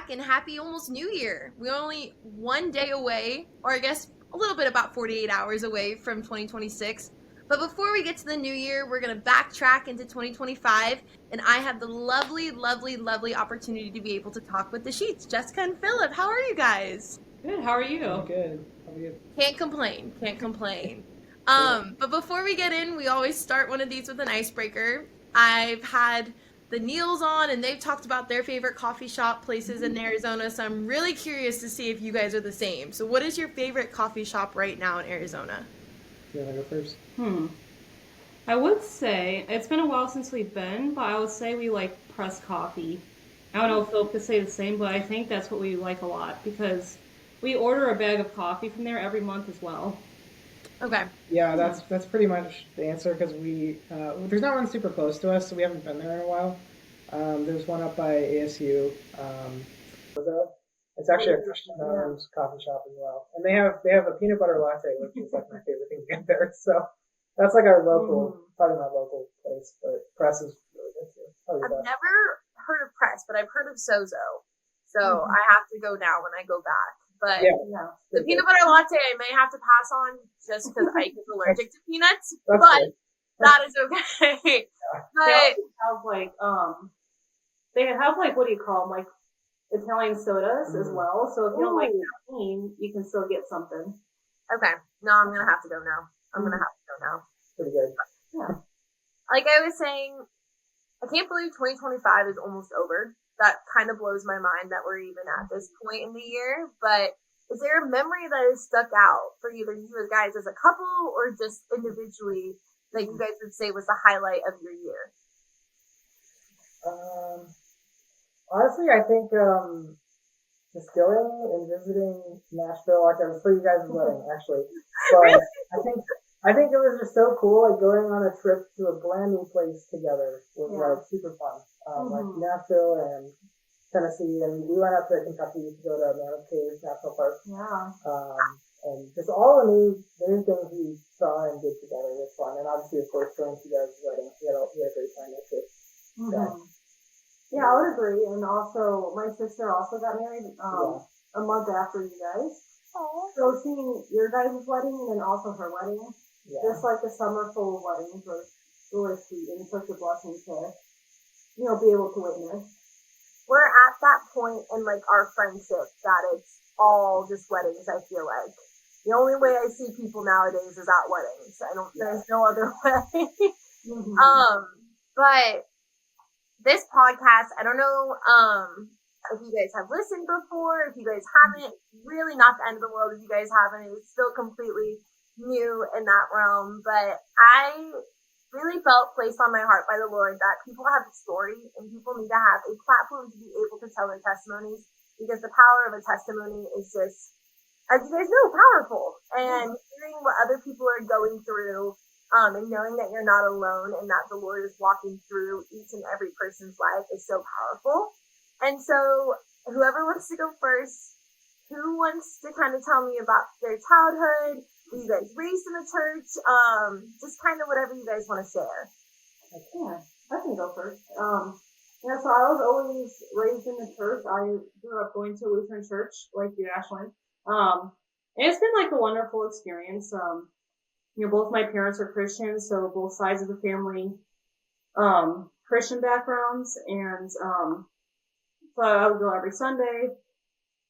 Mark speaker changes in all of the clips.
Speaker 1: back and happy almost New Year. We're only one day away, or I guess a little bit about 48 hours away from 2026. But before we get to the new year, we're going to backtrack into 2025, and I have the lovely, lovely, lovely opportunity to be able to talk with the Scheetz, Jessica and Philip. How are you guys?
Speaker 2: Good. How are you?
Speaker 3: I'm good. How are you?
Speaker 1: Can't complain. Can't complain. But before we get in, we always start one of these with an icebreaker. I've had the Neils on, and they've talked about their favorite coffee shop places in Arizona. So I'm really curious to see if you guys are the same. So, what is your favorite coffee shop right now in Arizona?
Speaker 3: You want to go first?
Speaker 2: I would say it's been a while since we've been, but I would say we like pressed coffee. I don't know if Phil could say the same, but I think that's what we like a lot because we order a bag of coffee from there every month as well.
Speaker 1: Okay.
Speaker 3: Yeah, that's pretty much the answer because there's not one super close to us, so we haven't been there in a while. There's one up by ASU. It's actually a Christian-owned coffee shop as well, and they have a peanut butter latte, which is like my favorite thing to get there. So that's like our local, probably my local place, but Press is really good too. Probably
Speaker 1: I've
Speaker 3: the best.
Speaker 1: never heard of Press, but I've heard of Sozo. So I have to go now when I go back. But
Speaker 3: Yeah,
Speaker 1: the peanut butter latte I may have to pass on just because Ike is allergic to peanuts,
Speaker 3: That's
Speaker 1: but
Speaker 3: good.
Speaker 1: that is okay.
Speaker 2: They
Speaker 1: But
Speaker 2: also have like what do you call them? Like Italian sodas as well. So if you don't like caffeine, you can still get something.
Speaker 1: okay, no, I'm gonna have to go now. I'm gonna have to go now.
Speaker 3: Pretty good.
Speaker 2: Yeah.
Speaker 1: Like I was saying, I can't believe 2025 is almost over. That kind of blows my mind that we're even at this point in the year. But is there a memory that has stuck out for either you guys as a couple or just individually that you guys would say was the highlight of your year?
Speaker 3: Honestly, I think just going and visiting Nashville, like I was for you guys' wedding actually, but I think it was just so cool, like going on a trip to a brand new place together was like super fun. Like Nashville and Tennessee, and we went up to Kentucky to go to Mammoth Cave National Park.
Speaker 2: Yeah.
Speaker 3: And just all the new things we saw and did together was fun. And obviously, of course, going to you guys' wedding, we had a great time that trip.
Speaker 4: Yeah, I would agree. And also, my sister also got married a month after you guys.
Speaker 1: Aww.
Speaker 4: So seeing your guys' wedding and then also her wedding, just like a summer full of weddings was really sweet and such a blessing to, be able to witness.
Speaker 1: We're at that point in like our friendship that it's all just weddings. I feel like the only way I see people nowadays is at weddings. There's no other way. But this podcast, I don't know if you guys have listened before, if you guys haven't, really not the end of the world if you guys haven't. It's still completely new in that realm. But I really felt placed on my heart by the Lord that people have a story and people need to have a platform to be able to tell their testimonies because the power of a testimony is just, as you guys know, powerful. And hearing what other people are going through and knowing that you're not alone and that the Lord is walking through each and every person's life is so powerful. And so whoever wants to go first, who wants to kind of tell me about their childhood? Were you guys raised in the church? Just kind of whatever you guys want to share.
Speaker 4: Yeah, I can go first. So I was always raised in the church. I grew up going to a Lutheran church, like you, Ashlyn. And it's been like a wonderful experience. Both my parents are Christians, so both sides of the family, Christian backgrounds, and so I would go every Sunday.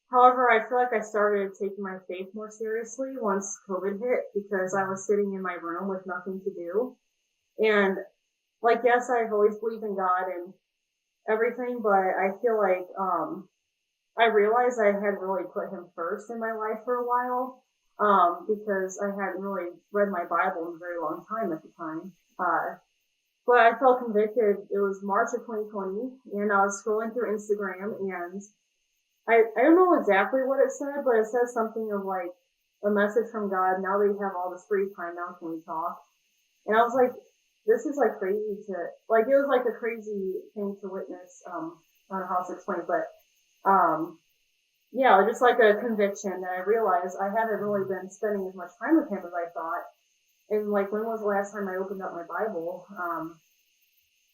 Speaker 4: However, I feel like I started taking my faith more seriously once COVID hit because I was sitting in my room with nothing to do. And yes, I've always believed in God and everything, but I feel like, I realized I had really put him first in my life for a while, because I hadn't really read my Bible in a very long time at the time. But I felt convicted. It was March of 2020 and I was scrolling through Instagram and I don't know exactly what it said, but it said something of like a message from God. Now that you have all this free time, now can we talk? And I was like, this is like crazy it was like a crazy thing to witness. I don't know how to explain, but, just like a conviction that I realized I haven't really been spending as much time with him as I thought. And like, when was the last time I opened up my Bible?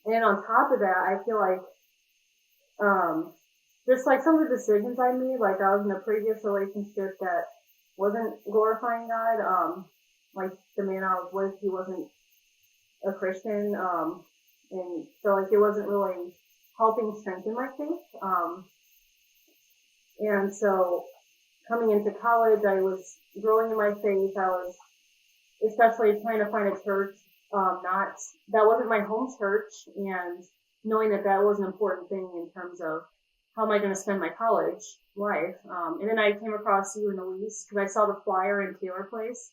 Speaker 4: And on top of that, I feel like, just like some of the decisions I made, like I was in a previous relationship that wasn't glorifying God. Like the man I was with, he wasn't a Christian, and so like it wasn't really helping strengthen my faith. And so coming into college, I was growing in my faith. I was especially trying to find a church, not that wasn't my home church, and knowing that that was an important thing in terms of how am I going to spend my college life. And then I came across you and Elise because I saw the flyer in Taylor Place.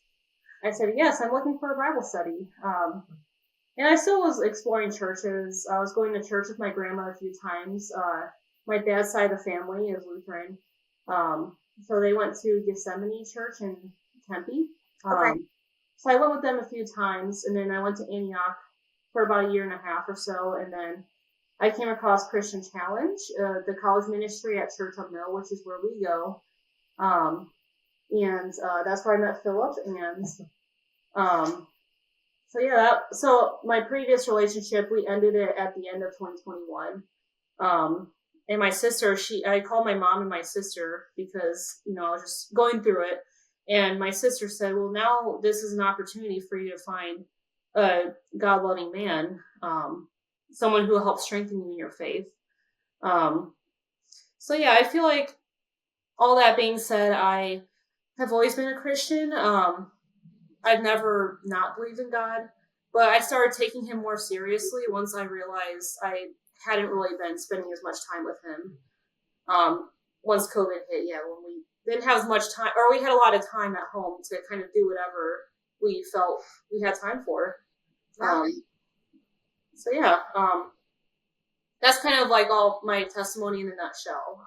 Speaker 4: I said, yes, I'm looking for a Bible study. And I still was exploring churches. I was going to church with my grandma a few times. My dad's side of the family is Lutheran. So they went to Gethsemane Church in Tempe.
Speaker 1: Okay.
Speaker 4: So I went with them a few times, and then I went to Antioch for about a year and a half or so, and then I came across Christian Challenge, the college ministry at Church on Mill, which is where we go. And that's where I met Philip, and so my previous relationship, we ended it at the end of 2021. And my sister, I called my mom and my sister because, I was just going through it. And my sister said, well, now this is an opportunity for you to find a God-loving man, someone who will help strengthen you in your faith. So yeah, I feel like all that being said, I have always been a Christian. I've never not believed in God, but I started taking him more seriously once I realized I hadn't really been spending as much time with him. Once COVID hit, when we didn't have as much time, or we had a lot of time at home to kind of do whatever we felt we had time for. That's kind of like all my testimony in a nutshell.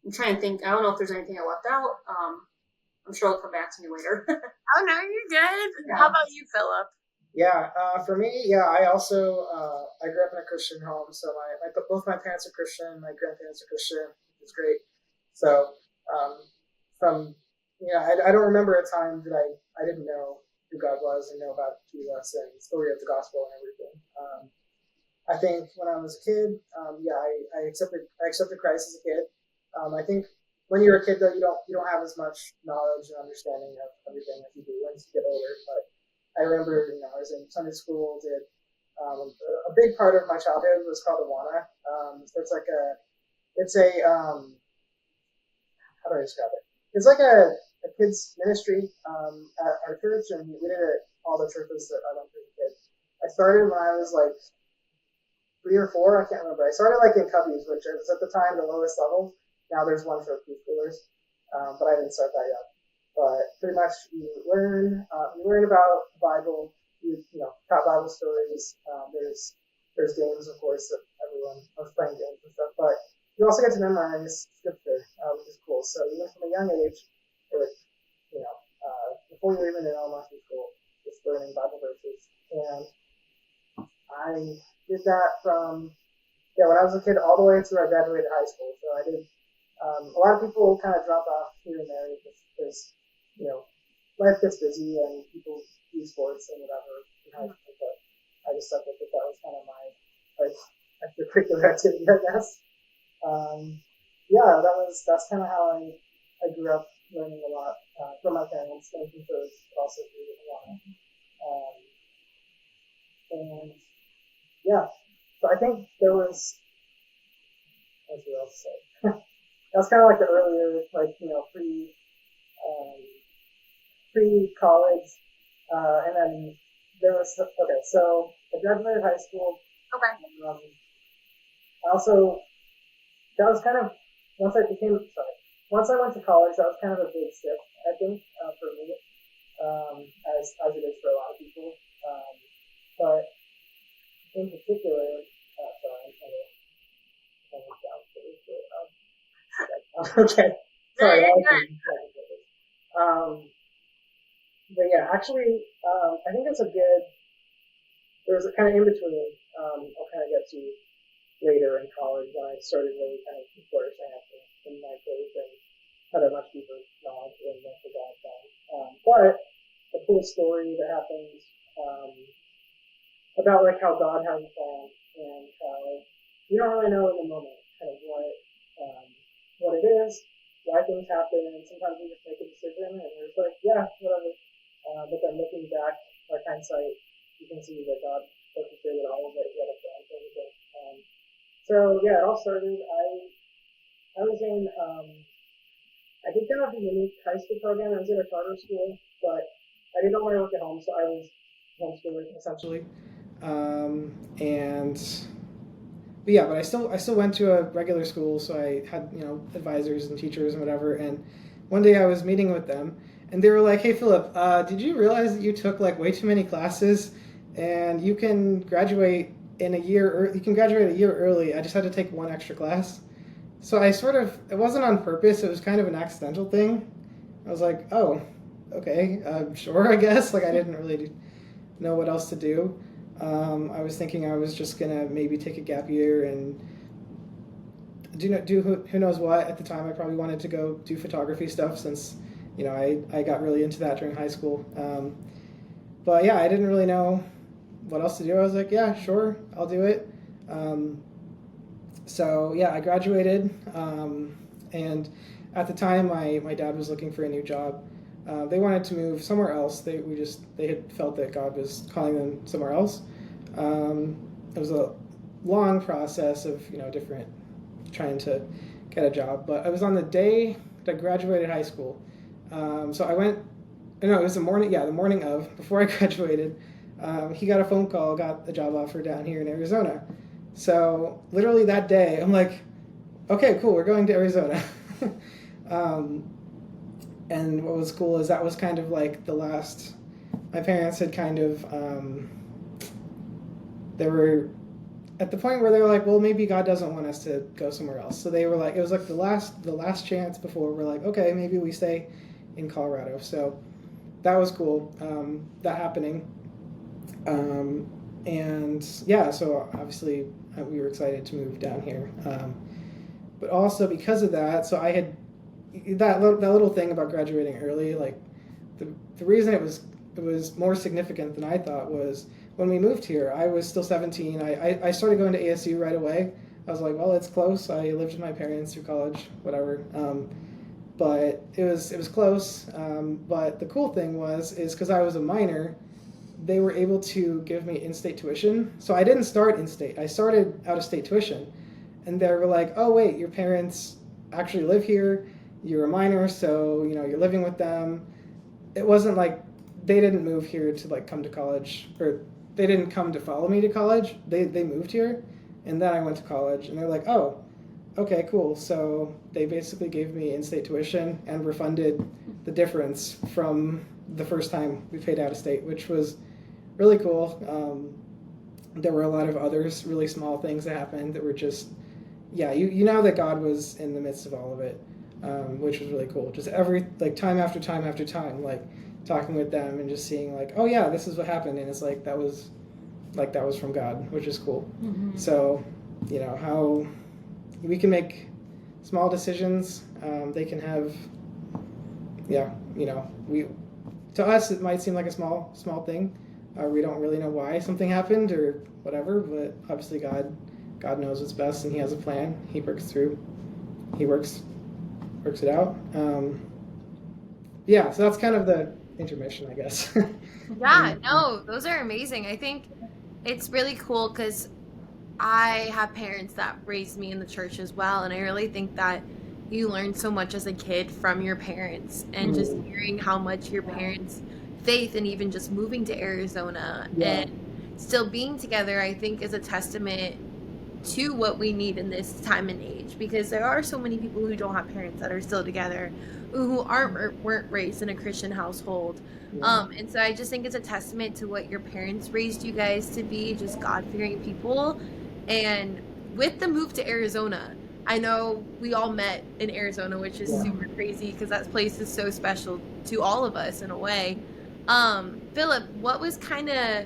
Speaker 4: I'm trying to think. I don't know if there's anything I left out. I'm sure it'll come back to me later.
Speaker 1: Oh, no, you're good. Yeah. How about you, Philip?
Speaker 3: Yeah, for me, I also I grew up in a Christian home, so both my parents are Christian, my grandparents are Christian. It's great. So I don't remember a time that I didn't know who God was and know about Jesus and the story of the gospel and everything. I think when I was a kid, I accepted Christ as a kid. I think when you're a kid, though, you don't have as much knowledge and understanding of everything as you do once you get older. But I remember, I was in Sunday school. Did a big part of my childhood was called Awana. So it's a how do I describe it? It's like a kids ministry at our church, and we did it at all the churches that I went to as a kid. I started when I was like 3 or 4, I can't remember. I started like in Cubbies, which was at the time the lowest level. Now there's one for preschoolers, but I didn't start that yet. But pretty much you learn about the Bible. You taught Bible stories. There's games, of course, that everyone was playing games and stuff. But you also get to memorize scripture, which is cool. So even from a young age, before you're even in elementary school, just learning Bible verses. And I did that from when I was a kid all the way through I graduated high school. So I did. A lot of people kind of drop off here and there because life gets busy and people do sports and whatever in high school. But I just thought that was kind of my extracurricular activity, I guess. That's kind of how I grew up learning a lot from my parents and from church, but also through Awana. So I think there was, what else to say? That was kind of like the earlier, pre-college, and then there was, so I graduated high school.
Speaker 1: Okay.
Speaker 3: That was kind of, once I went to college, that was kind of a big shift, I think, for me, as it is for a lot of people. But in particular, sorry, I'm trying to turn this down for this. Okay. Sorry. But yeah, actually, I think it's there was a kind of in between, I'll kind of get to later in college when I started really kind of flourishing in my faith and had a much deeper knowledge in the God thing. But a cool story that happened about how God has a plan and how you don't really know in the moment kind of what what it is, why things happen, and sometimes we just make a decision and we're just like, yeah, whatever. But then looking back, like hindsight, you can see that God orchestrated all of it. He had a plan for everything. So yeah, it all started. I was in I did kind of a unique high school program. I was in a charter school, but I didn't want to work at home, so I was homeschooling essentially. And but yeah, but I still went to a regular school, so I had advisors and teachers and whatever. And one day I was meeting with them, and they were like, "Hey Philip, did you realize that you took like way too many classes, and you can graduate in a year, or you can graduate a year early. I just had to take one extra class." So it wasn't on purpose. It was kind of an accidental thing. I was like, "Oh, okay, sure, I guess." Like I didn't really know what else to do. I was thinking I was just gonna maybe take a gap year and do who knows what. At the time, I probably wanted to go do photography stuff since I got really into that during high school. But yeah, I didn't really know what else to do. I was like, yeah, sure, I'll do it. So yeah, I graduated, and at the time, my dad was looking for a new job. They wanted to move somewhere else. They had felt that God was calling them somewhere else. It was a long process of different trying to get a job. But it was on the day that I graduated high school. So I went. No, it was the morning. Yeah, the morning of before I graduated. He got a phone call, got a job offer down here in Arizona. So literally that day, I'm like, okay, cool, we're going to Arizona. And what was cool is that was kind of like the last. My parents had kind of. They were at the point where they were like, well, maybe God doesn't want us to go somewhere else. So they were like, it was like the last chance before we're like, okay, maybe we stay in Colorado. So that was cool. That happening. And yeah, so obviously we were excited to move down here. But also because of that, so I had that little thing about graduating early. Like the reason it was more significant than I thought was when we moved here. I was still 17. I started going to ASU right away. I was like, well, it's close. I lived with my parents through college, whatever. But it was close. But the cool thing is because I was a minor, they were able to give me in-state tuition. So I didn't start in-state. I started out-of-state tuition. And they were like, oh, wait, your parents actually live here. You're a minor, so, you're living with them. It wasn't like they didn't move here to, like, come to college. Or they didn't come to follow me to college. They moved here. And then I went to college. And they're like, oh, okay, cool. So they basically gave me in-state tuition and refunded the difference from the first time we paid out of state, which was really cool. There were a lot of others, really small things that happened that were just, yeah, you know that God was in the midst of all of it, which was really cool. Just time after time after time, like talking with them and just seeing like, oh yeah, this is what happened, and it's like that was from God, which is cool. Mm-hmm. So, how we can make small decisions. They can have, to us it might seem like a small thing. We don't really know why something happened or whatever, but obviously God knows what's best, and He has a plan. He works it out. Yeah, so that's kind of the intermission, I guess.
Speaker 1: Yeah, no, those are amazing. I think it's really cool because I have parents that raised me in the church as well, and I really think that you learn so much as a kid from your parents, and just hearing how much your parents' faith and even just moving to Arizona and still being together, I think is a testament to what we need in this time and age, because there are so many people who don't have parents that are still together, who weren't raised in a Christian household. And so I just think it's a testament to what your parents raised you guys to be, just God-fearing people. And with the move to Arizona, I know we all met in Arizona, which is super crazy because that place is so special to all of us in a way. Philip, what was kind of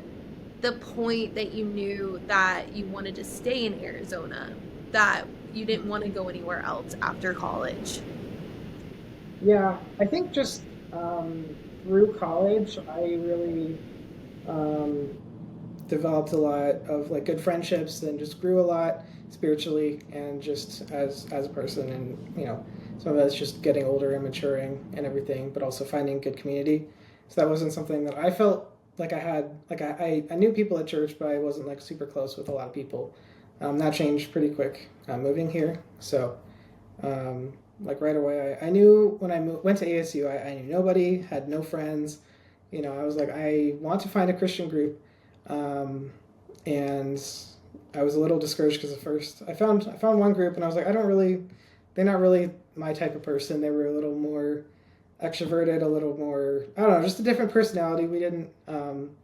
Speaker 1: the point that you knew that you wanted to stay in Arizona, that you didn't want to go anywhere else after college?
Speaker 3: Yeah, I think just through college, I really developed a lot of like good friendships and just grew a lot. spiritually and just as a person, and some of that's just getting older and maturing and everything, but also finding good community. So that wasn't something that I felt like I had. Like I knew people at church, but I wasn't like super close with a lot of people. That changed pretty quick moving here. So like right away, I knew when I went to ASU, I knew nobody, had no friends. I was like, I want to find a Christian group, and I was a little discouraged because at first I found one group and I was like, they're not really my type of person. They were a little more extroverted, a little more, I don't know, just a different personality. We didn't I don't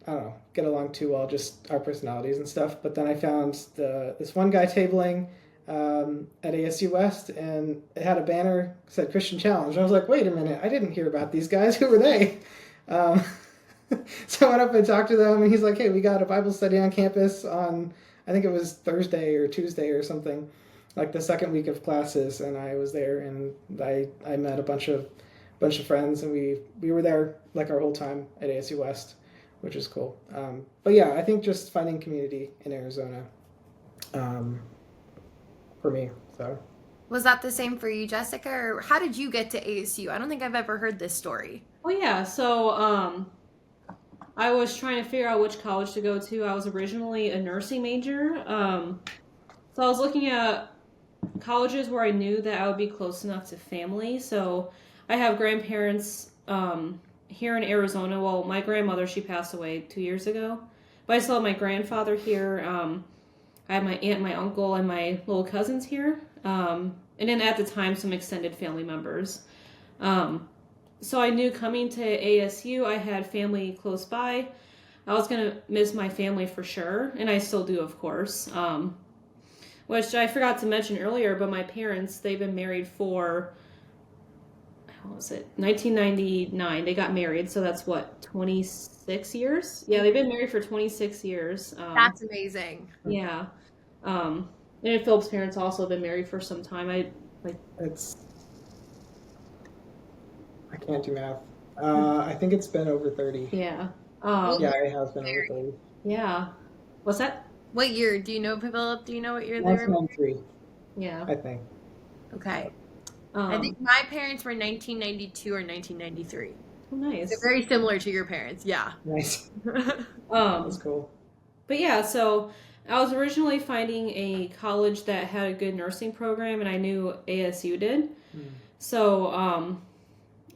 Speaker 3: know, get along too well, just our personalities and stuff. But then I found this one guy tabling at ASU West, and it had a banner that said Christian Challenge. And I was like, wait a minute, I didn't hear about these guys. Who were they? So I went up and talked to them, and he's like, hey, we got a Bible study on campus on, I think it was Thursday or Tuesday or something, like the second week of classes, and I was there, and I met a bunch of friends, and we were there like our whole time at ASU West, which is cool. But yeah, I think just finding community in Arizona for me. So
Speaker 5: Was that the same for you, Jessica, or how did you get to ASU? I don't think I've ever heard this story.
Speaker 2: Well, yeah, so I was trying to figure out which college to go to. I was originally a nursing major. So I was looking at colleges where I knew that I would be close enough to family. So I have grandparents here in Arizona. Well, my grandmother, she passed away 2 years ago. But I still have my grandfather here. I have my aunt, my uncle, and my little cousins here. And then at the time, some extended family members. So I knew coming to ASU, I had family close by. I was going to miss my family for sure, and I still do, of course. Which I forgot to mention earlier, but my parents, they've been married for, what was it, 1999. They got married, so that's what, 26 years? Yeah, they've been married for 26 years.
Speaker 5: That's amazing.
Speaker 2: Yeah. And Philip's parents also have been married for some time. I
Speaker 3: can't do math. I think it's been over 30.
Speaker 2: Yeah.
Speaker 3: Yeah, it has been over 30.
Speaker 2: Yeah. What's that?
Speaker 5: What year? Do you know, Philip? Do you know what year they were?
Speaker 3: 1993,
Speaker 2: Yeah.
Speaker 3: I think.
Speaker 5: Okay. I think my parents were 1992 or 1993.
Speaker 2: Oh, nice.
Speaker 5: They're very similar to your parents. Yeah.
Speaker 3: Nice. That's cool.
Speaker 2: But yeah, so I was originally finding a college that had a good nursing program, and I knew ASU did. So,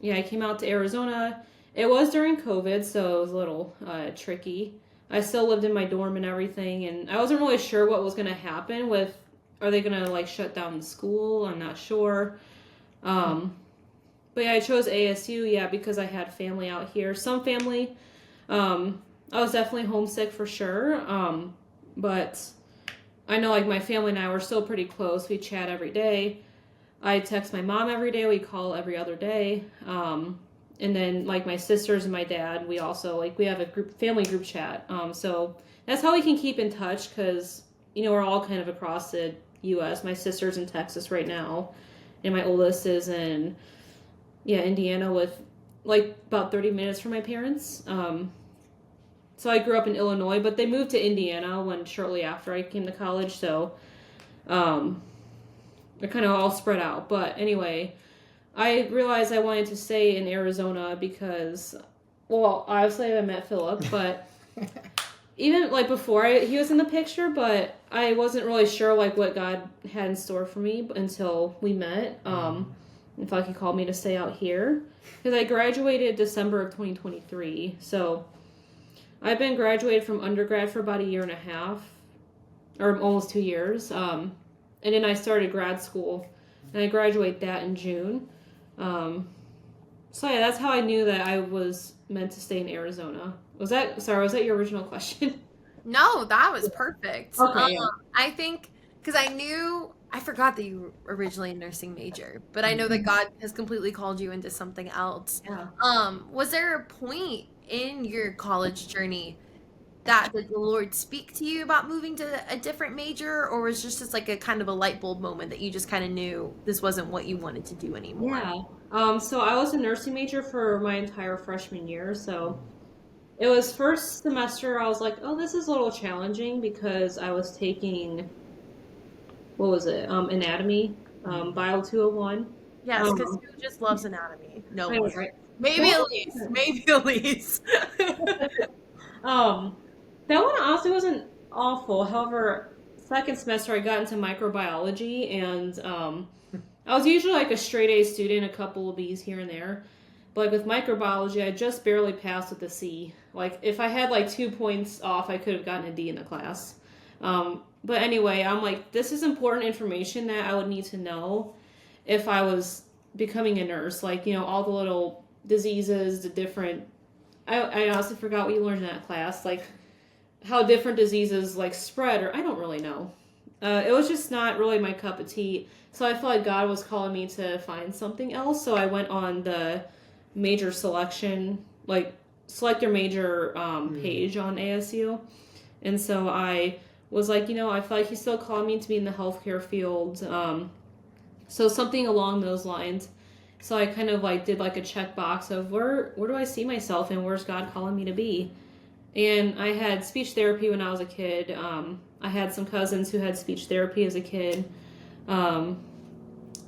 Speaker 2: yeah, I came out to Arizona. It was during COVID, so it was a little tricky. I still lived in my dorm and everything, and I wasn't really sure what was going to happen with, are they going to like shut down the school? I'm not sure. But yeah, I chose ASU, yeah, because I had family out here. Some family, I was definitely homesick for sure. But I know like my family and I were still pretty close. We chat every day. I text my mom every day. We call every other day. And then like my sisters and my dad, we also we have a family group chat. So that's how we can keep in touch because, we're all kind of across the U.S. My sister's in Texas right now. And my oldest is in, Indiana with like about 30 minutes from my parents. So I grew up in Illinois, but they moved to Indiana shortly after I came to college. So they're kind of all spread out. But anyway, I realized I wanted to stay in Arizona because, well, obviously I met Philip, but even like before he was in the picture, but I wasn't really sure like what God had in store for me until we met. In fact, he called me to stay out here because I graduated December of 2023. So I've been graduated from undergrad for about a year and a half, or almost 2 years. And then I started grad school, and I graduate that in June. So yeah, that's how I knew that I was meant to stay in Arizona. Was that your original question?
Speaker 5: No, that was perfect.
Speaker 2: Okay. Yeah.
Speaker 5: I think, because I forgot that you were originally a nursing major, but I know that God has completely called you into something else.
Speaker 2: Yeah.
Speaker 5: Was there a point in your college journey that did the Lord speak to you about moving to a different major, or was just like a kind of a light bulb moment that you just kind of knew this wasn't what you wanted to do anymore?
Speaker 2: Yeah. So I was a nursing major for my entire freshman year. So It was first semester. I was like, oh, this is a little challenging because I was taking, what was it? Anatomy, Bio 201.
Speaker 5: Yes, because
Speaker 2: Um,
Speaker 5: who just loves anatomy? No
Speaker 2: I know,
Speaker 5: one.
Speaker 2: right?
Speaker 5: Maybe
Speaker 2: That
Speaker 5: Elise. Maybe Elise.
Speaker 2: Um, that one honestly wasn't awful. However, second semester I got into microbiology, and I was usually like a straight A student, a couple of B's here and there. But like with microbiology, I just barely passed with a C. Like if I had like 2 points off, I could have gotten a D in the class. But anyway, I'm like, this is important information that I would need to know if I was becoming a nurse. Like all the little diseases, the different. I honestly forgot what you learned in that class. Like how different diseases like spread, or I don't really know. It was just not really my cup of tea. So I felt like God was calling me to find something else. So I went on the major selection, like select your major page on ASU. And so I was like, I feel like He's still calling me to be in the healthcare field. So something along those lines. So I kind of like did like a checkbox of where do I see myself and where's God calling me to be? And I had speech therapy when I was a kid. I had some cousins who had speech therapy as a kid, um,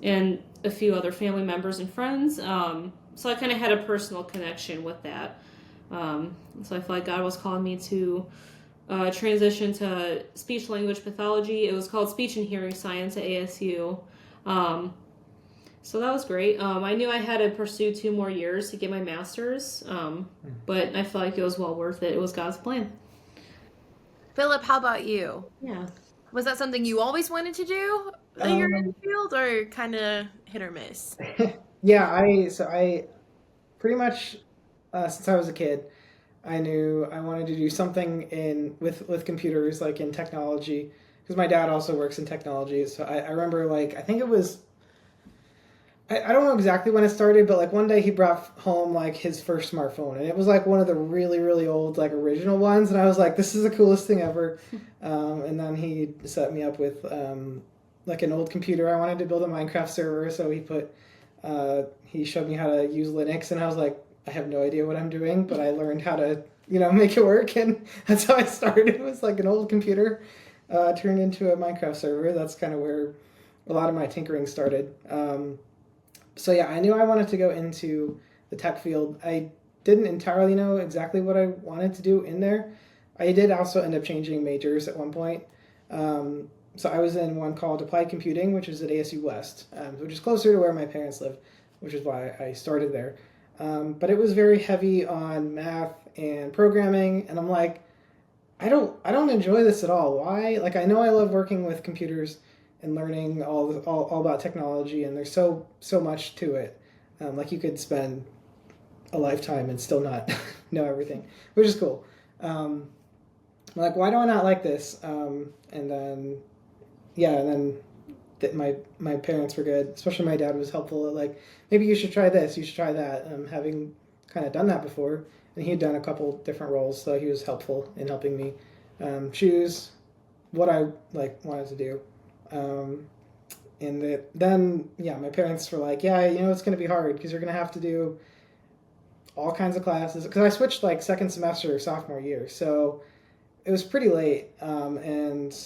Speaker 2: and a few other family members and friends. So I kind of had a personal connection with that. So I feel like God was calling me to transition to speech language pathology. It was called speech and hearing science at ASU. Um, so that was great. I knew I had to pursue 2 more years to get my master's, but I felt like it was well worth it. It was God's plan.
Speaker 5: Philip, how about you?
Speaker 2: Yeah.
Speaker 5: Was that something you always wanted to do that you're in
Speaker 3: Um,
Speaker 5: the field, or kind of hit or miss?
Speaker 3: yeah, I pretty much since I was a kid, I knew I wanted to do something in with computers, like in technology, because my dad also works in technology. So I remember like I think it was I don't know exactly when it started, but like one day he brought home like his first smartphone, and it was like one of the really really old like original ones, and I was like, this is the coolest thing ever. And then he set me up with like an old computer. I wanted to build a Minecraft server, so he showed me how to use Linux, and I was like, I have no idea what I'm doing, but I learned how to make it work, and that's how I started. It was like an old computer turned into a Minecraft server. That's kind of where a lot of my tinkering started. So yeah, I knew I wanted to go into the tech field. I didn't entirely know exactly what I wanted to do in there. I did also end up changing majors at one point. So I was in one called Applied Computing, which is at ASU West, which is closer to where my parents live, which is why I started there. But it was very heavy on math and programming, and I'm like, I don't enjoy this at all. Why? Like I know I love working with computers and learning all about technology, and there's so much to it. Like you could spend a lifetime and still not know everything, which is cool. I'm like, why do I not like this? And then yeah, and then my parents were good, especially my dad was helpful at like, maybe you should try this, you should try that. Having kind of done that before, and he had done a couple different roles, so he was helpful in helping me choose what I like wanted to do. Um, then yeah, my parents were like, yeah, it's going to be hard because you're going to have to do all kinds of classes, because I switched like second semester sophomore year, so it was pretty late. And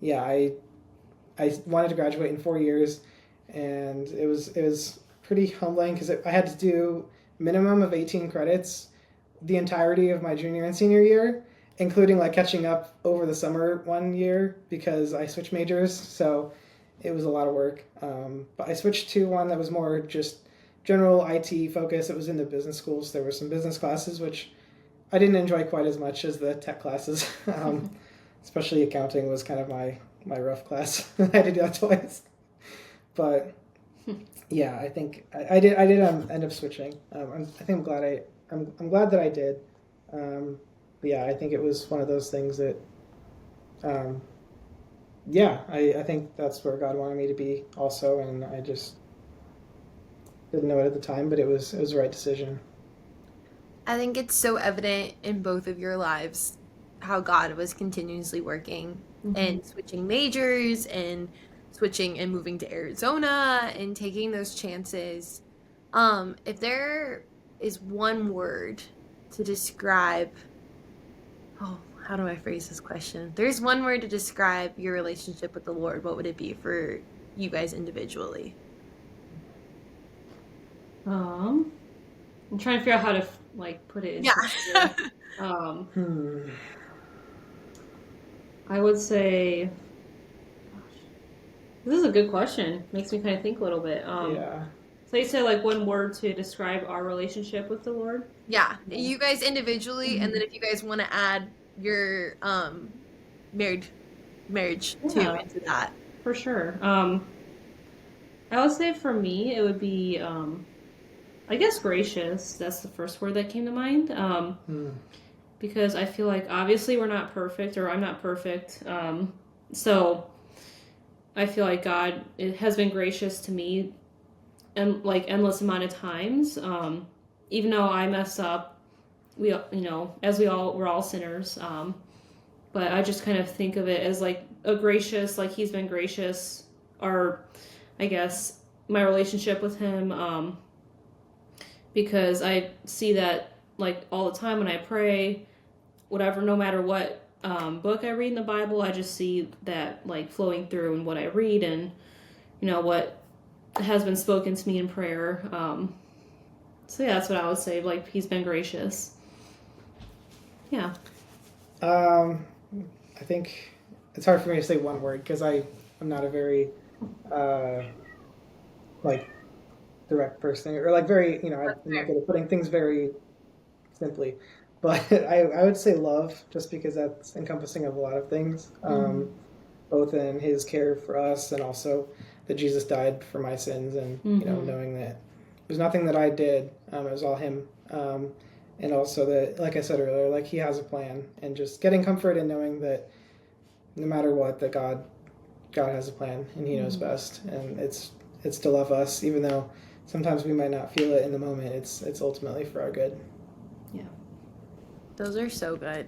Speaker 3: yeah, I wanted to graduate in 4 years, and it was pretty humbling because I had to do minimum of 18 credits the entirety of my junior and senior year, including like catching up over the summer one year because I switched majors. So it was a lot of work. But I switched to one that was more just general IT focus. It was in the business schools. There were some business classes, which I didn't enjoy quite as much as the tech classes. Especially accounting was kind of my rough class. I had to do that twice. But yeah, I think I did end up switching. I think I'm glad that I did. But yeah, I think it was one of those things that yeah, I think that's where God wanted me to be also, and I just didn't know it at the time, but it was the right decision.
Speaker 5: I think it's so evident in both of your lives how God was continuously working and switching majors and switching and moving to Arizona and taking those chances. If there is one word to describe, oh, how do I phrase this question? There's one word to describe your relationship with the Lord. What would it be for you guys individually?
Speaker 2: I'm trying to figure out how to put it into I would say, this is a good question. Makes me kind of think a little bit.
Speaker 3: Yeah.
Speaker 2: So you said like one word to describe our relationship with the Lord?
Speaker 5: Yeah, you guys individually, and then if you guys want to add your marriage too into that.
Speaker 2: For sure. I would say for me it would be I guess gracious. That's the first word that came to mind. Because I feel like obviously we're not perfect, or I'm not perfect. So I feel like God has been gracious to me and like endless amount of times. Even though I mess up, we're all sinners. But I just kind of think of it as like a gracious, like he's been gracious, or I guess my relationship with him, because I see that like all the time when I pray, whatever, no matter what book I read in the Bible, I just see that like flowing through in what I read and what has been spoken to me in prayer. So yeah, that's what I would say. Like he's been gracious. Yeah.
Speaker 3: I think it's hard for me to say one word because I'm not a very like direct person, or like very I'm not good at putting things very simply. But I would say love, just because that's encompassing of a lot of things, both in his care for us and also that Jesus died for my sins, and knowing that it was nothing that I did, it was all him, and also that, like I said earlier, like he has a plan, and just getting comfort in knowing that no matter what, that God has a plan and he knows best, and it's to love us, even though sometimes we might not feel it in the moment. It's ultimately for our good.
Speaker 2: Yeah.
Speaker 5: Those are so good.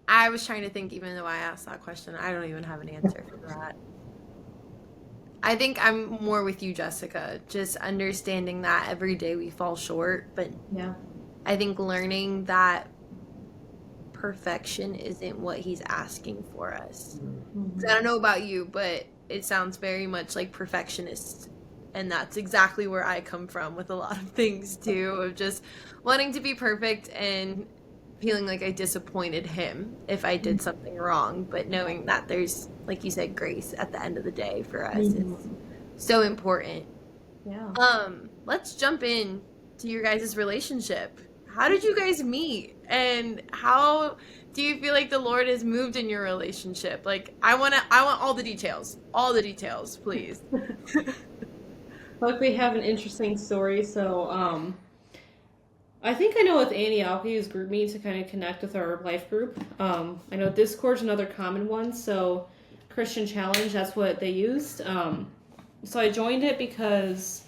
Speaker 5: I was trying to think, even though I asked that question, I don't even have an answer for that. I think I'm more with you, Jessica, just understanding that every day we fall short, but
Speaker 2: yeah,
Speaker 5: I think learning that perfection isn't what he's asking for us. I don't know about you, but it sounds very much like perfectionist, and that's exactly where I come from with a lot of things too, of just wanting to be perfect and feeling like I disappointed him if I did something wrong, but knowing that there's, like you said, grace at the end of the day for us is so important.
Speaker 2: Yeah.
Speaker 5: Let's jump in to your guys' relationship. How did you guys meet, and how do you feel like the Lord has moved in your relationship? Like, I want all the details, please.
Speaker 2: Like we have an interesting story. So, I think I know with Antioch, we use GroupMe to kind of connect with our life group. I know Discord's another common one. So, Christian Challenge, that's what they used. So I joined it because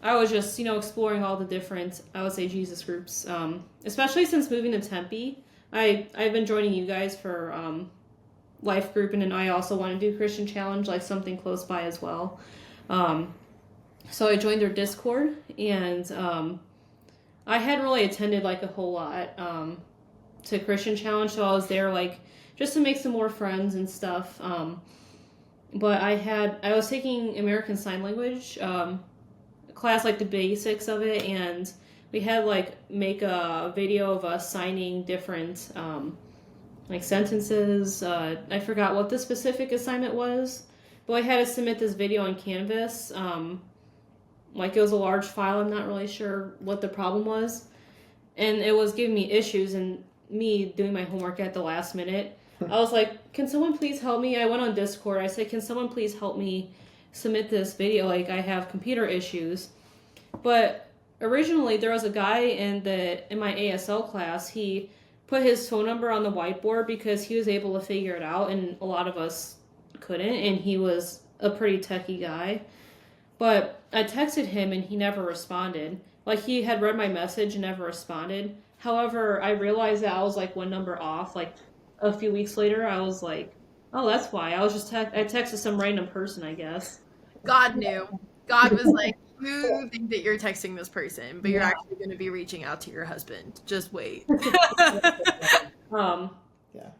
Speaker 2: I was just, exploring all the different, I would say, Jesus groups. Especially since moving to Tempe, I've been joining you guys for life group, and then I also want to do Christian Challenge, like something close by as well. So I joined their Discord, and I hadn't really attended like a whole lot to Christian Challenge, so I was there like just to make some more friends and stuff. But I was taking American Sign Language class, like the basics of it, and we had like make a video of us signing different like sentences. I forgot what the specific assignment was, but I had to submit this video on Canvas. Like it was a large file. I'm not really sure what the problem was, and it was giving me issues, and me doing my homework at the last minute. I was like, can someone please help me? I went on Discord. I said, can someone please help me submit this video? Like, I have computer issues. But originally, there was a guy in my ASL class. He put his phone number on the whiteboard because he was able to figure it out, and a lot of us couldn't, and he was a pretty techie guy. But I texted him, and he never responded. Like, he had read my message and never responded. However, I realized that I was, like, one number off, like, a few weeks later. I was like, oh, that's why. I was just I texted some random person, I guess.
Speaker 5: God knew. God was like, You think that you're texting this person, but you're
Speaker 2: Yeah.
Speaker 5: actually going to be reaching out to your husband. Just wait.
Speaker 2: Yeah. But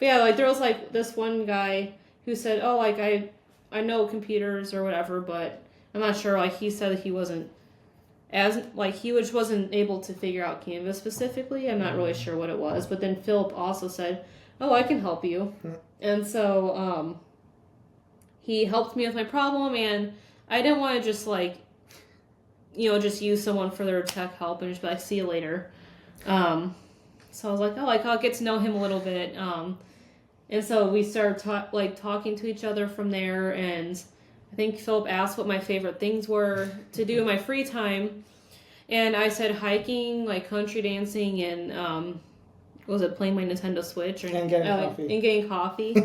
Speaker 2: yeah, like there was like this one guy who said, "Oh, like I know computers or whatever, but I'm not sure." Like he said that he wasn't as like he just wasn't able to figure out Canvas specifically. I'm not really sure what it was. But then Philip also said, "Oh, I can help you," and so he helped me with my problem, and I didn't want to just like just use someone for their tech help and just be like, "See you later." So I was like, "Oh, like I'll get to know him a little bit." And so we started talking to each other from there, and I think Philip asked what my favorite things were to do in my free time, and I said hiking, like country dancing, and was it playing my Nintendo Switch
Speaker 3: and getting coffee?
Speaker 2: And getting coffee.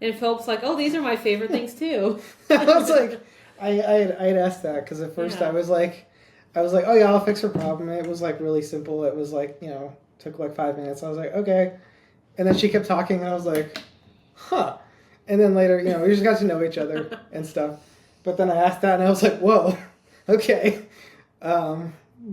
Speaker 2: And Philip's like, "Oh, these are my favorite things too."
Speaker 3: I was like, I'd asked that because at first I was like, "Oh yeah, I'll fix her problem." It was like really simple. It was like took like 5 minutes. I was like, "Okay," and then she kept talking, and I was like, "Huh." And then later, we just got to know each other and stuff. But then I asked that, and I was like, "Whoa, okay."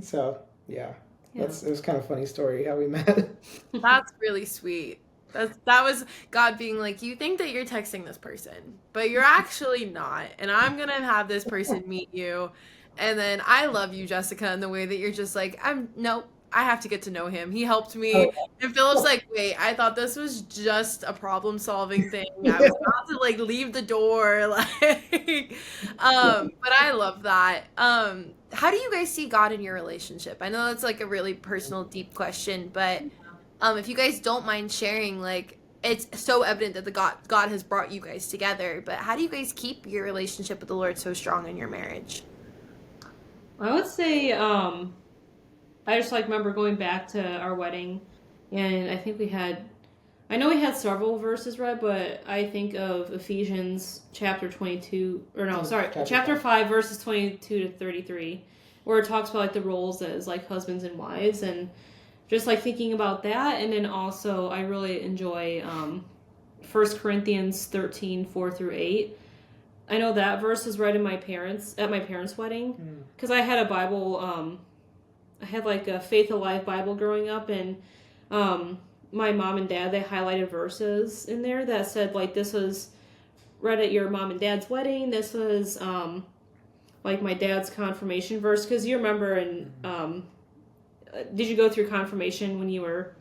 Speaker 3: So yeah. It was kind of a funny story how we met.
Speaker 5: That's really sweet. That was God being like, you think that you're texting this person, but you're actually not. And I'm going to have this person meet you. And then I love you, Jessica, in the way that you're just like, nope, I have to get to know him. He helped me. And Philip's like, wait, I thought this was just a problem solving thing. I was about to like leave the door. But I love that. How do you guys see God in your relationship? I know that's like a really personal, deep question, but if you guys don't mind sharing, like it's so evident that God has brought you guys together, but how do you guys keep your relationship with the Lord so strong in your marriage?
Speaker 2: I would say I just like remember going back to our wedding, and I know we had several verses read, but I think of Ephesians chapter 22, chapter 5 verses 22 to 33, where it talks about like the roles as like husbands and wives, and just like thinking about that. And then also I really enjoy 1 Corinthians 13, 4 through 8. I know that verse was read at my parents' wedding, because I had a Bible, I had like a Faith Alive Bible growing up, and my mom and dad, they highlighted verses in there that said like this was read at your mom and dad's wedding. This was like my dad's confirmation verse, because you remember, and did you go through confirmation when you were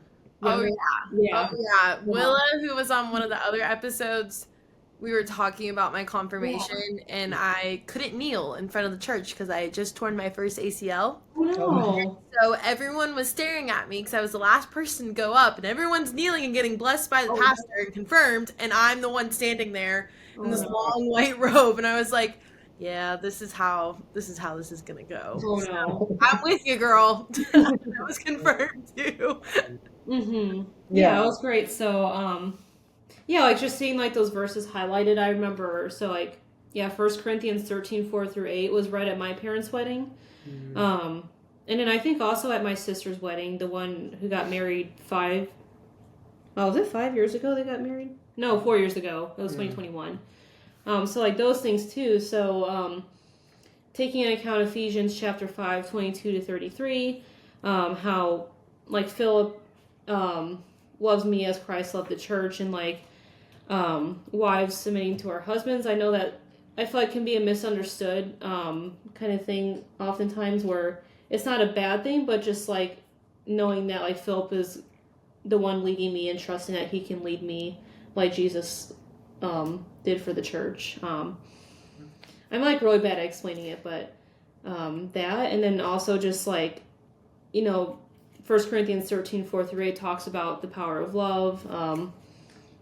Speaker 2: younger?
Speaker 5: Oh yeah. Willa, who was on one of the other episodes, we were talking about my confirmation, and I couldn't kneel in front of the church because I had just torn my first ACL.
Speaker 2: Oh no.
Speaker 5: So everyone was staring at me because I was the last person to go up, and everyone's kneeling and getting blessed by the pastor and confirmed, and I'm the one standing there in this long white robe, and I was like, yeah, this is how this is gonna go.
Speaker 2: Oh no.
Speaker 5: I'm with you, girl. I was confirmed too.
Speaker 2: Yeah, it was great. So yeah, like just seeing like those verses highlighted, I remember. So like 1 Corinthians 13, 4 through 8 was read at my parents' wedding. And then I think also at my sister's wedding, the one who got married was it 5 years ago they got married? No, 4 years ago. It was 2021. So like those things too. So taking into account Ephesians chapter 5, 22 to 33, how like Philip loves me as Christ loved the church, and like wives submitting to our husbands. I know that I feel like can be a misunderstood kind of thing oftentimes, where it's not a bad thing, but just like knowing that like Philip is the one leading me and trusting that he can lead me like Jesus did for the church. I'm like really bad at explaining it, but that, and then also just like 1 Corinthians 13, 4 through 8 talks about the power of love.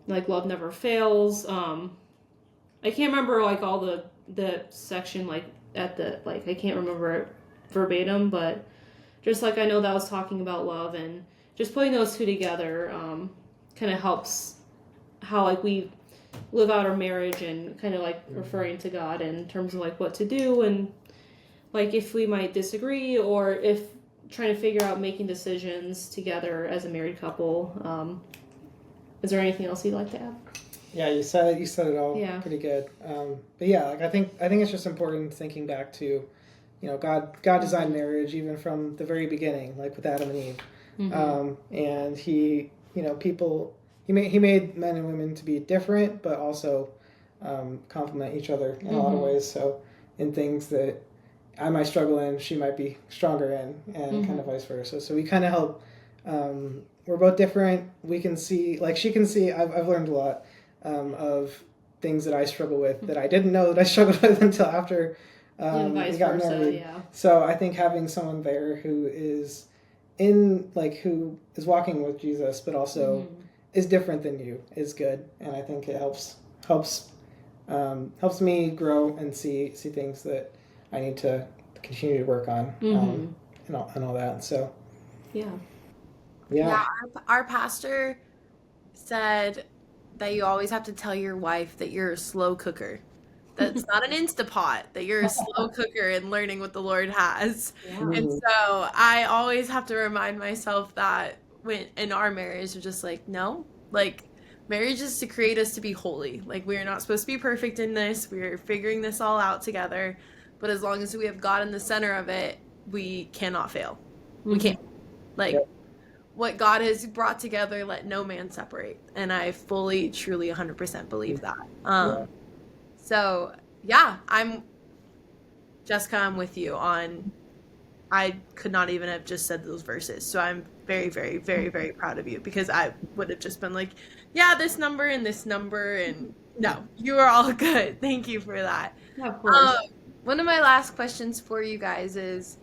Speaker 2: Like love never fails. I can't remember like all the section like at the like I can't remember it verbatim, but just like I know that was talking about love, and just putting those two together kind of helps how like we live out our marriage, and kind of like referring to God in terms of like what to do, and like if we might disagree, or if trying to figure out making decisions together as a married couple. Is there anything else you'd like to add?
Speaker 3: Yeah, you said it all pretty good. But yeah, like I think it's just important thinking back to God designed marriage even from the very beginning, like with Adam and Eve. And he made men and women to be different, but also complement each other in a lot of ways. So in things that I might struggle in, she might be stronger in, and kind of vice versa. So we kind of help. We're both different. We can see, like she can see. I've learned a lot of things that I struggle with that I didn't know that I struggled with until after we got married.
Speaker 2: Yeah.
Speaker 3: So I think having someone there who is who is walking with Jesus, but also is different than you, is good, and I think it helps me grow and see things that I need to continue to work on, and all that. So yeah.
Speaker 5: Our pastor said that you always have to tell your wife that you're a slow cooker. That's not an Instapot, that you're a slow cooker in learning what the Lord has.
Speaker 2: Yeah.
Speaker 5: And so I always have to remind myself that when in our marriage, we're just like, no, like marriage is to create us to be holy. Like we are not supposed to be perfect in this. We're figuring this all out together. But as long as we have God in the center of it, we cannot fail. We can't. Like what God has brought together, let no man separate. And I fully, truly, 100% believe that. So, yeah, Jessica, I'm with you on, I could not even have just said those verses. So I'm very, very, very, very proud of you, because I would have just been like, yeah, this number and this number. And no, you are all good. Thank you for that.
Speaker 2: Yeah, of course.
Speaker 5: One of my last questions for you guys is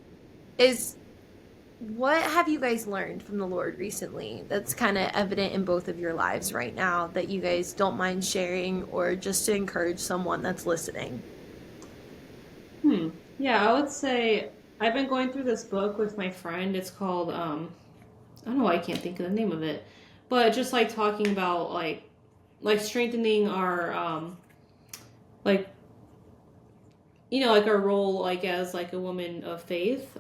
Speaker 5: what have you guys learned from the Lord recently that's kind of evident in both of your lives right now that you guys don't mind sharing, or just to encourage someone that's listening?
Speaker 2: Yeah, I would say I've been going through this book with my friend. It's called, I don't know why I can't think of the name of it, but just like talking about like strengthening our, like our role, like as like a woman of faith.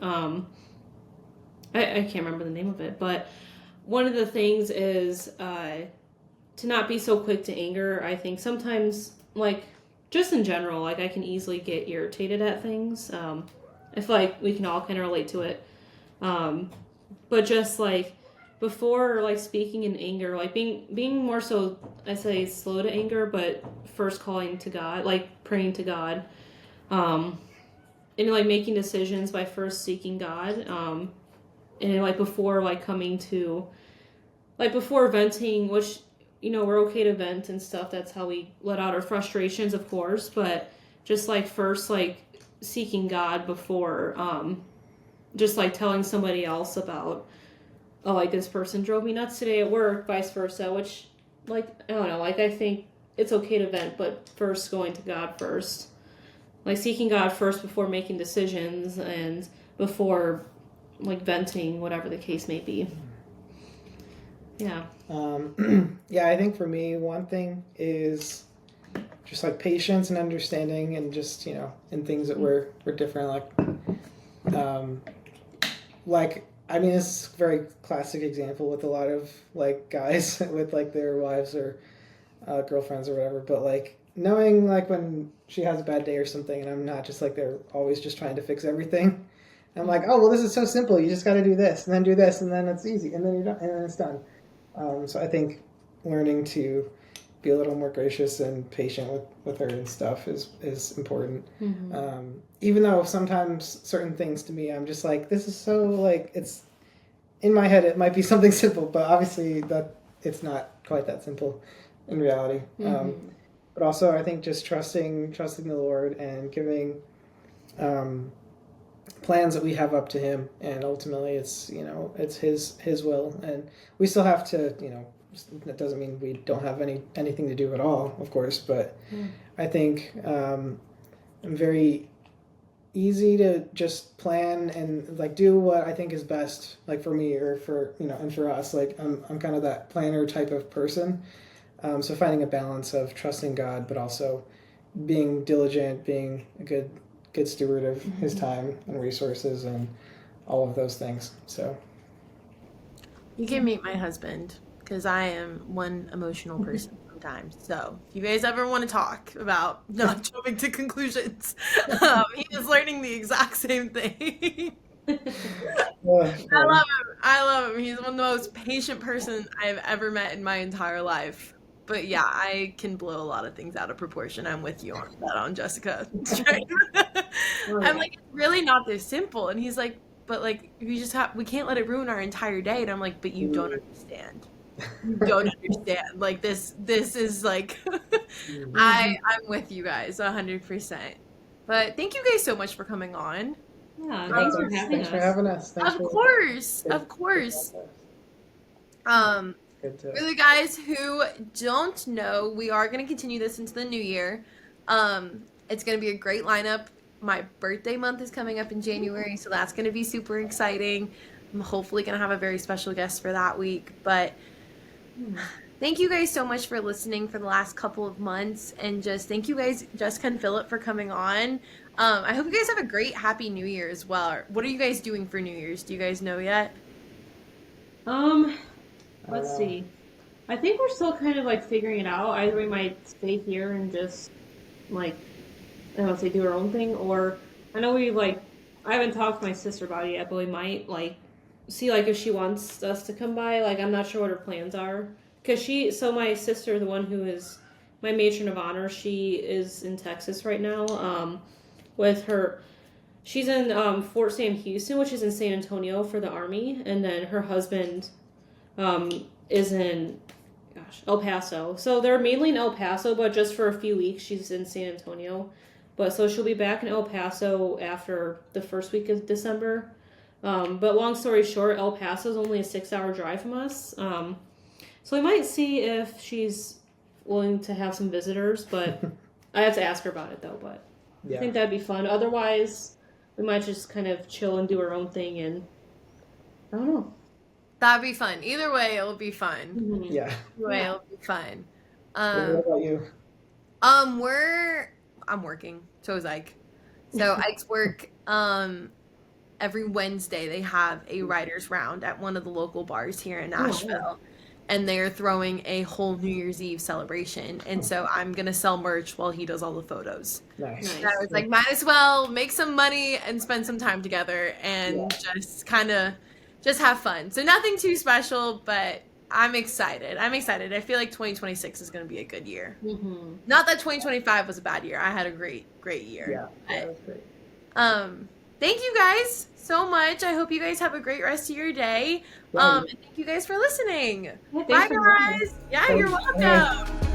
Speaker 2: I can't remember the name of it, but one of the things is to not be so quick to anger. I think sometimes, like, just in general, like, I can easily get irritated at things. I feel like we can all kind of relate to it. But just, like, before, like, speaking in anger, like, being more so, I say, slow to anger, but first calling to God, like, praying to God. And, like, making decisions by first seeking God. And like before, like coming to, like before venting, which, we're okay to vent and stuff. That's how we let out our frustrations, of course. But just like first, like seeking God before, just like telling somebody else about, oh, like this person drove me nuts today at work, vice versa. Which, like, I don't know, like I think it's okay to vent, but first going to God first. Like seeking God first before making decisions and before like venting, whatever the case may be. Yeah.
Speaker 3: Yeah, I think for me, one thing is just like patience and understanding, and just, in things that we're different. Like, I mean, it's a very classic example with a lot of like guys with like their wives or girlfriends or whatever, but like knowing like when she has a bad day or something, and I'm not just like they're always just trying to fix everything. I'm like, oh, well, this is so simple. You just got to do this, and then do this, and then it's easy, and then you're done, and then it's done. So I think learning to be a little more gracious and patient with her and stuff is important. Even though sometimes certain things to me, I'm just like, this is so like, it's in my head. It might be something simple, but obviously that it's not quite that simple in reality. But also, I think just trusting the Lord and giving plans that we have up to Him, and ultimately it's His will, and we still have to, that doesn't mean we don't have anything to do at all, of course, but I think I'm very easy to just plan and like do what I think is best, like for me or for and for us. Like I'm kind of that planner type of person, so finding a balance of trusting God but also being diligent, being a good steward of His time and resources and all of those things. So
Speaker 5: you can meet my husband, because I am one emotional person. sometimes. So if you guys ever want to talk about not jumping to conclusions, he is learning the exact same thing. I love him. I love him. He's one of the most patient person I've ever met in my entire life. But yeah, I can blow a lot of things out of proportion. I'm with you on that, on Jessica. I'm like, it's really not this simple. And he's like, but like, we can't let it ruin our entire day. And I'm like, but you don't understand. You don't understand. Like this is like, I'm with you guys 100%. But thank you guys so much for coming on.
Speaker 2: Yeah, thanks for having us.
Speaker 3: Thanks
Speaker 5: of course. For the guys who don't know, we are going to continue this into the new year. It's going to be a great lineup. My birthday month is coming up in January, so that's going to be super exciting. I'm hopefully going to have a very special guest for that week. But thank you guys so much for listening for the last couple of months. And just thank you guys, Jessica and Philip, for coming on. I hope you guys have a great, happy New Year as well. What are you guys doing for New Year's? Do you guys know yet?
Speaker 2: Let's see. I think we're still kind of like figuring it out. Either we might stay here and just like, I don't know, say do our own thing, or I know I haven't talked to my sister about it yet, but we might like see like if she wants us to come by. Like I'm not sure what her plans are, because my sister, the one who is my matron of honor, she is in Texas right now. With her, she's in Fort Sam Houston, which is in San Antonio for the Army, and then her husband is in El Paso. So they're mainly in El Paso, but just for a few weeks she's in San Antonio. But so she'll be back in El Paso after the first week of December. But long story short, El Paso is only a 6-hour drive from us. So we might see if she's willing to have some visitors, but I have to ask her about it though. But I think that'd be fun. Otherwise, we might just kind of chill and do our own thing, and I don't know.
Speaker 5: That'd be fun. Either way, it'll be fun.
Speaker 2: Mm-hmm.
Speaker 3: Yeah.
Speaker 5: Either way, it'll be fun.
Speaker 3: What about you?
Speaker 5: I'm working. So is Ike. So Ike's work. Every Wednesday they have a writers round at one of the local bars here in Nashville, and they're throwing a whole New Year's Eve celebration. And so I'm gonna sell merch while he does all the photos.
Speaker 3: Nice.
Speaker 5: And I was like, might as well make some money and spend some time together and just kind of just have fun. So nothing too special, but I'm excited. I feel like 2026 is going to be a good year.
Speaker 2: Mm-hmm.
Speaker 5: Not that 2025 was a bad year. I had a great year.
Speaker 3: Yeah, that was great.
Speaker 5: Thank you guys so much. I hope you guys have a great rest of your day.
Speaker 3: Right.
Speaker 5: And thank you guys for listening.
Speaker 2: Yeah,
Speaker 5: Bye, guys. Yeah, you're welcome.